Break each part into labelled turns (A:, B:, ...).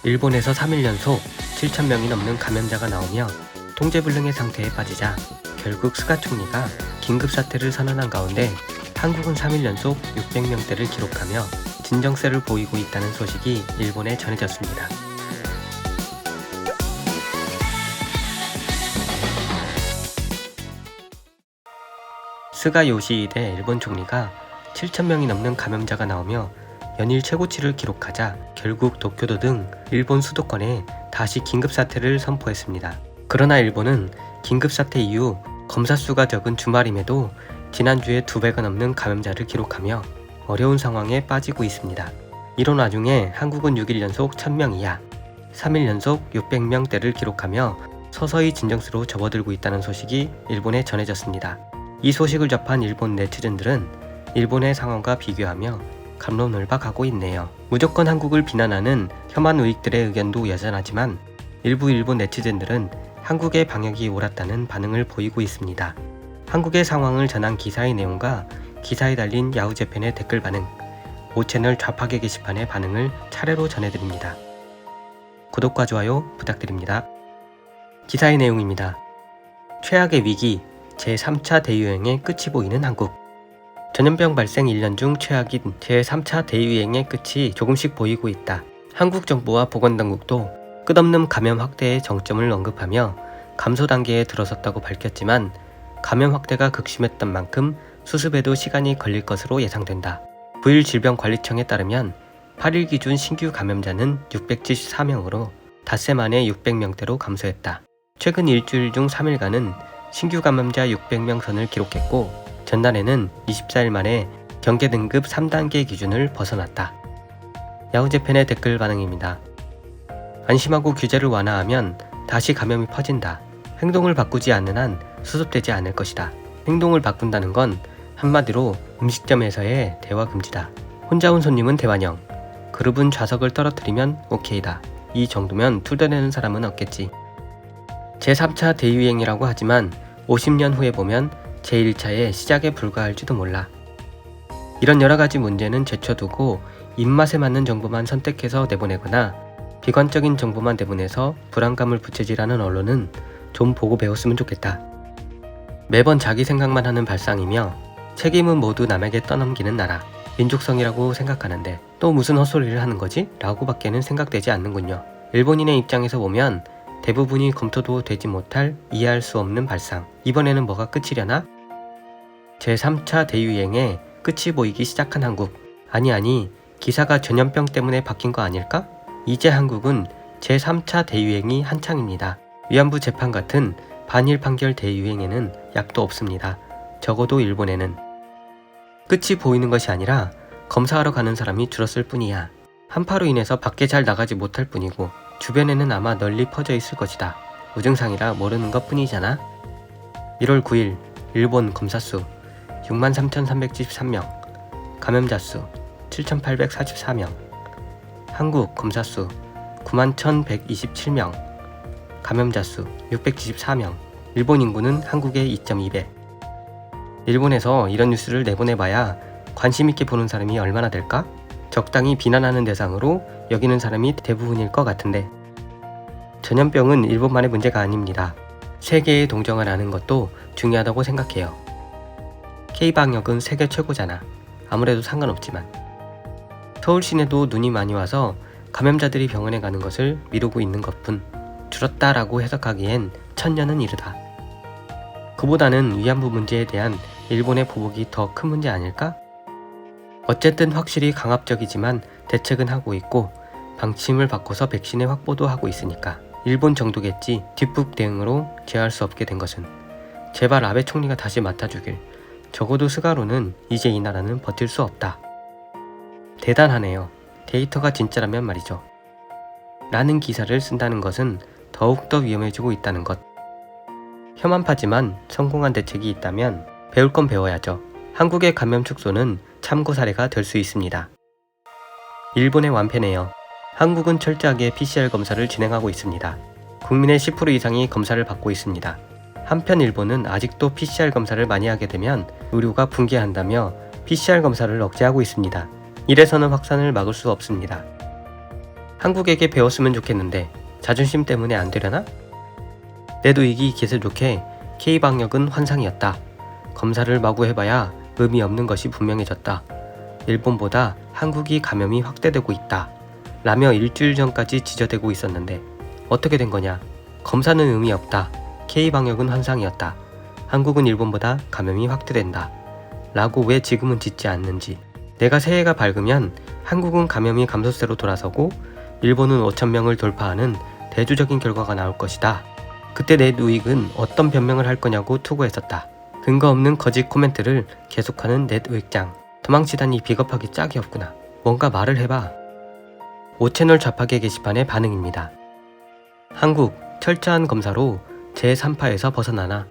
A: 일본에서 3일 연속 7,000명이 넘는 감염자가 나오며 통제불능의 상태에 빠지자 결국 스가 총리가 긴급사태를 선언한 가운데 한국은 3일 연속 600명대를 기록하며 진정세를 보이고 있다는 소식이 일본에 전해졌습니다. 스가 요시히데 일본 총리가 7,000명이 넘는 감염자가 나오며 연일 최고치를 기록하자 결국 도쿄도 등 일본 수도권에 다시 긴급사태를 선포했습니다. 그러나 일본은 긴급사태 이후 검사 수가 적은 주말임에도 지난주에 2배가 넘는 감염자를 기록하며 어려운 상황에 빠지고 있습니다. 이런 와중에 한국은 6일 연속 1,000명 이하, 3일 연속 600명대를 기록하며 서서히 진정세로 접어들고 있다는 소식이 일본에 전해졌습니다. 이 소식을 접한 일본 네티즌들은 일본의 상황과 비교하며 갑론을박하고 있네요. 무조건 한국을 비난하는 혐한 우익들의 의견도 여전하지만 일부 일본 네티즌들은 한국의 방역이 옳았다는 반응을 보이고 있습니다. 한국의 상황을 전한 기사의 내용과 기사에 달린 야후재팬의 댓글 반응, 5채널 좌파계 게시판의 반응을 차례로 전해드립니다. 구독과 좋아요 부탁드립니다. 기사의 내용입니다. 최악의 위기, 제3차 대유행의 끝이 보이는 한국. 전염병 발생 1년 중 최악인 제3차 대유행의 끝이 조금씩 보이고 있다. 한국 정부와 보건당국도 끝없는 감염 확대의 정점을 언급하며 감소 단계에 들어섰다고 밝혔지만 감염 확대가 극심했던 만큼 수습에도 시간이 걸릴 것으로 예상된다. 부일질병관리청에 따르면 8일 기준 신규 감염자는 674명으로 닷새 만에 600명대로 감소했다. 최근 일주일 중 3일간은 신규 감염자 600명 선을 기록했고 전날에는 24일 만에 경계 등급 3단계 기준을 벗어났다. 야후재팬의 댓글 반응입니다. 안심하고 규제를 완화하면 다시 감염이 퍼진다. 행동을 바꾸지 않는 한 수습되지 않을 것이다. 행동을 바꾼다는 건 한마디로 음식점에서의 대화 금지다. 혼자 온 손님은 대환영. 그룹은 좌석을 떨어뜨리면 오케이다. 이 정도면 투덜대는 사람은 없겠지. 제3차 대유행이라고 하지만 50년 후에 보면 제1차의 시작에 불과할지도 몰라. 이런 여러가지 문제는 제쳐두고 입맛에 맞는 정보만 선택해서 내보내거나 비관적인 정보만 내보내서 불안감을 부채질하는 언론은 좀 보고 배웠으면 좋겠다. 매번 자기 생각만 하는 발상이며 책임은 모두 남에게 떠넘기는 나라, 민족성이라고 생각하는데 또 무슨 헛소리를 하는 거지? 라고 밖에는 생각되지 않는군요. 일본인의 입장에서 보면 대부분이 검토도 되지 못할 이해할 수 없는 발상. 이번에는 뭐가 끝이려나? 제3차 대유행에 끝이 보이기 시작한 한국. 아니 기사가 전염병 때문에 바뀐 거 아닐까? 이제 한국은 제3차 대유행이 한창입니다. 위안부 재판 같은 반일 판결 대유행에는 약도 없습니다. 적어도 일본에는. 끝이 보이는 것이 아니라 검사하러 가는 사람이 줄었을 뿐이야. 한파로 인해서 밖에 잘 나가지 못할 뿐이고 주변에는 아마 널리 퍼져 있을 것이다. 무증상이라 모르는 것 뿐이잖아. 1월 9일 일본 검사 수 63,373명, 감염자 수 7,844명, 한국 검사 수 91,127명, 감염자 수 674명, 일본 인구는 한국의 2.2배. 일본에서 이런 뉴스를 내보내봐야 관심있게 보는 사람이 얼마나 될까? 적당히 비난하는 대상으로 여기는 사람이 대부분일 것 같은데 전염병은 일본만의 문제가 아닙니다. 세계의 동정을 아는 것도 중요하다고 생각해요. K방역은 세계 최고잖아. 아무래도 상관없지만 서울 시내도 눈이 많이 와서 감염자들이 병원에 가는 것을 미루고 있는 것뿐. 줄었다라고 해석하기엔 천년은 이르다. 그보다는 위안부 문제에 대한 일본의 보복이 더 큰 문제 아닐까? 어쨌든 확실히 강압적이지만 대책은 하고 있고 방침을 바꿔서 백신의 확보도 하고 있으니까 일본 정도겠지. 뒷북 대응으로 제어할 수 없게 된 것은. 제발 아베 총리가 다시 맡아주길. 적어도 스가로는 이제 이 나라는 버틸 수 없다. 대단하네요. 데이터가 진짜라면 말이죠. 라는 기사를 쓴다는 것은 더욱더 위험해지고 있다는 것. 혐한파지만 성공한 대책이 있다면 배울 건 배워야죠. 한국의 감염 축소는 참고 사례가 될 수 있습니다. 일본의 완패네요. 한국은 철저하게 PCR 검사를 진행하고 있습니다. 국민의 10% 이상이 검사를 받고 있습니다. 한편 일본은 아직도 PCR 검사를 많이 하게 되면 의료가 붕괴한다며 PCR 검사를 억제하고 있습니다. 이래서는 확산을 막을 수 없습니다. 한국에게 배웠으면 좋겠는데 자존심 때문에 안 되려나? 내도익이 기세 좋게 K방역은 환상이었다. 검사를 마구 해봐야 의미 없는 것이 분명해졌다. 일본보다 한국이 감염이 확대되고 있다. 라며 일주일 전까지 지저대고 있었는데 어떻게 된 거냐? 검사는 의미 없다. K방역은 환상이었다. 한국은 일본보다 감염이 확대된다. 라고 왜 지금은 짓지 않는지. 내가 새해가 밝으면 한국은 감염이 감소세로 돌아서고 일본은 5,000명을 돌파하는 대조적인 결과가 나올 것이다. 그때 넷우익은 어떤 변명을 할 거냐고 투고했었다. 근거 없는 거짓 코멘트를 계속하는 넷우익장. 도망치다니 비겁하기 짝이 없구나. 뭔가 말을 해봐. 5채널 좌파계 게시판의 반응입니다. 한국 철저한 검사로 제3파에서 벗어나나.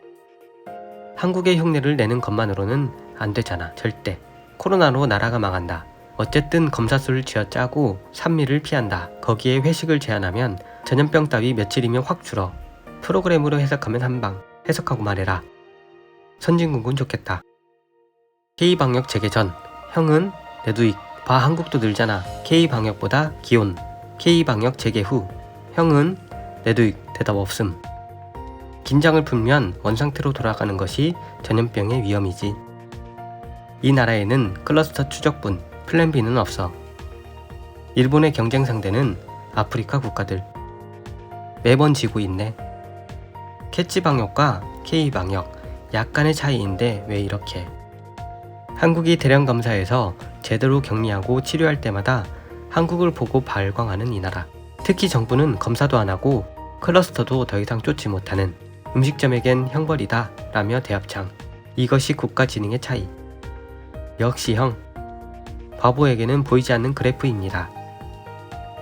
A: 한국의 흉내를 내는 것만으로는 안 되잖아. 절대. 코로나로 나라가 망한다. 어쨌든 검사 수를 쥐어짜고 산미를 피한다. 거기에 회식을 제한하면 전염병 따위 며칠이면 확 줄어. 프로그램으로 해석하면 한방. 해석하고 말해라. 선진국은 좋겠다. K방역 재개 전. 형은 내두익. 봐 한국도 늘잖아. K방역보다 기온. K방역 재개 후. 형은 내두익. 대답 없음. 긴장을 풀면 원상태로 돌아가는 것이 전염병의 위험이지. 이 나라에는 클러스터 추적분, 플랜 B는 없어. 일본의 경쟁 상대는 아프리카 국가들. 매번 지고 있네. 캐치 방역과 K 방역 약간의 차이인데 왜 이렇게. 한국이 대량 검사에서 제대로 격리하고 치료할 때마다 한국을 보고 발광하는 이 나라. 특히 정부는 검사도 안 하고 클러스터도 더 이상 쫓지 못하는 음식점에겐 형벌이다 라며 대합창. 이것이 국가 지능의 차이. 역시 형. 바보에게는 보이지 않는 그래프입니다.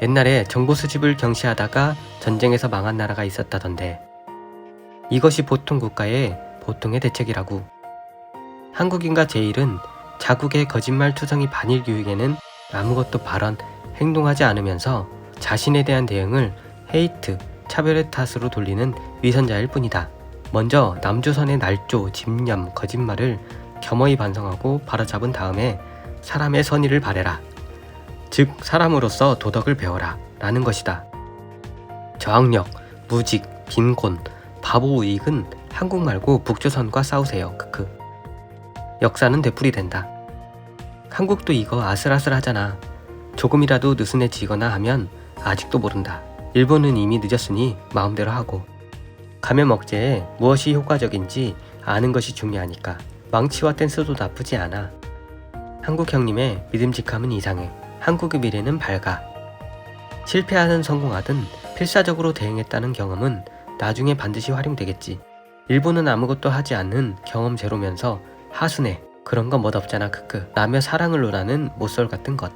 A: 옛날에 정보 수집을 경시하다가 전쟁에서 망한 나라가 있었다던데. 이것이 보통 국가의 보통의 대책이라고. 한국인과 제일은 자국의 거짓말투성이 반일 교육에는 아무것도 발언, 행동하지 않으면서 자신에 대한 대응을 헤이트, 차별의 탓으로 돌리는 위선자일 뿐이다. 먼저 남조선의 날조, 집념, 거짓말을 겸허히 반성하고 바로잡은 다음에 사람의 선의를 바래라. 즉 사람으로서 도덕을 배워라 라는 것이다. 저항력, 무직, 빈곤, 바보우익은 한국 말고 북조선과 싸우세요. 크크. 역사는 되풀이된다. 한국도 이거 아슬아슬하잖아. 조금이라도 느슨해지거나 하면 아직도 모른다. 일본은 이미 늦었으니 마음대로 하고. 감염 억제에 무엇이 효과적인지 아는 것이 중요하니까. 망치와 댄스도 나쁘지 않아. 한국 형님의 믿음직함은 이상해. 한국의 미래는 밝아. 실패하든 성공하든 필사적으로 대응했다는 경험은 나중에 반드시 활용되겠지. 일본은 아무것도 하지 않는 경험 제로면서 하순해. 그런 건 멋없잖아 크크 라며 사랑을 논하는 모쏠 같은 것.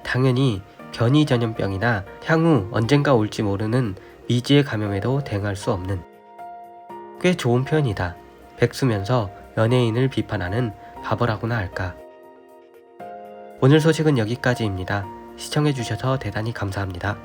A: 당연히 변이 전염병이나 향후 언젠가 올지 모르는 미지의 감염에도 대응할 수 없는. 꽤 좋은 표현이다. 백수면서 연예인을 비판하는 바보라고나 할까. 오늘 소식은 여기까지입니다. 시청해주셔서 대단히 감사합니다.